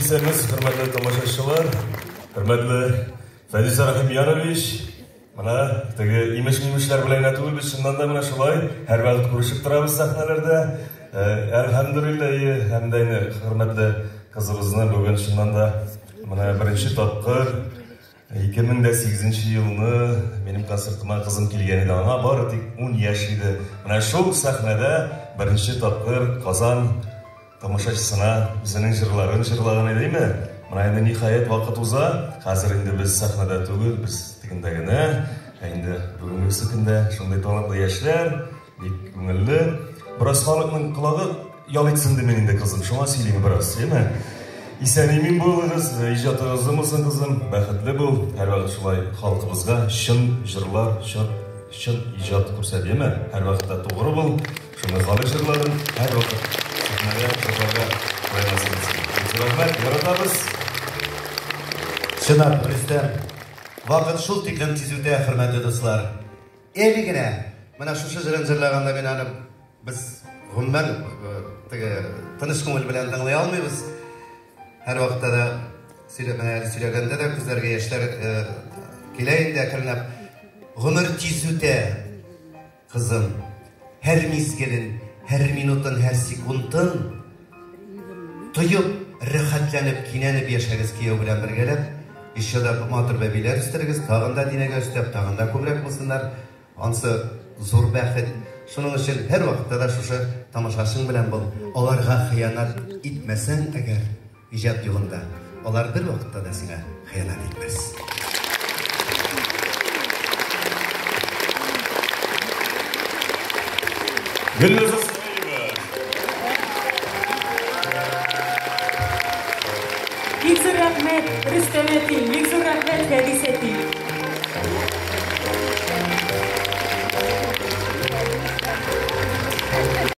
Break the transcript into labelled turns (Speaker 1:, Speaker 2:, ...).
Speaker 1: исәнмез, хөрмәтле тамашачылар, хөрмәтле Фәдис Рахимьянович. Мына теге имеш-мимешләр белән түгел, без шуннан да менә шулай һәр вакыт күрешеп торабыз сәхнәләрдә. Әлхәмдүлилләһ, һәм дә хөрмәтле кызыбызны бүген шуннан да менә беренче тапкыр 2008 елны минем концертыма кызым килгән иде. Аңа бары тик 10 яшь иде. Менә шул сәхнәдә беренче тапкыр Казан тамашачысына үзенең җырларын җырлаган иде, әйме? Менә инде ниһаять вакыт уза. Хәзер инде без сәхнәдә түгел, без тигендә генә. Инде бүгенге көндә шундый талантлы яшьләр, бик күңелле. Бераз халыкның колагы ялыйтсын димен инде кызым. Шуңа сөйлим бераз, әйме? Исән-имин булыгыз, иҗатыгыз булсын кызым, бәхетле бул. Һәр вакыт шулай халкыбызга чын җырлар, чын иҗат күрсәт, әйме? Һәр вакытта тугры бул. Шуны халык җырларын һәр вакыт сәхнәгә чыгарга куясыз. Рәхмәт, яратабыз.
Speaker 2: Чынлап, Рөстәм, вакыт шул тиклем тиз үтә, хөрмәтле дуслар. Әле генә менә шушы җырын җырлаганда мин аны без гомумән тыныч күңел белән тыңлый алмыйбыз. Һәр вакытта да сөйләгәндә дә күзләргә яшьләр килә инде әкренләп. Гомер тиз үтә, кызым. Һәр мизгелен, һәр минутын, һәр секундын тоеп, рәхәтләнеп, кинәнеп яшәгез кияү белән бергәләп. Еще да матур бәбиләр үстерегез, тагын да динәгә өстәп, тагын да күбрәк булсыннар. Ансы зур бәхет. Шуның өчен һәр вакытта да шушы тамашачың белән бул. Аларга хыянат итмәсәң әгәр иҗат юлында, алар бер вакытта да сиңа хыянат итмәс.
Speaker 1: Гөлназ Асмаева.
Speaker 3: Бик зур рәхмәт Рөстәм әти, бик зур рәхмәт Фәдис әти.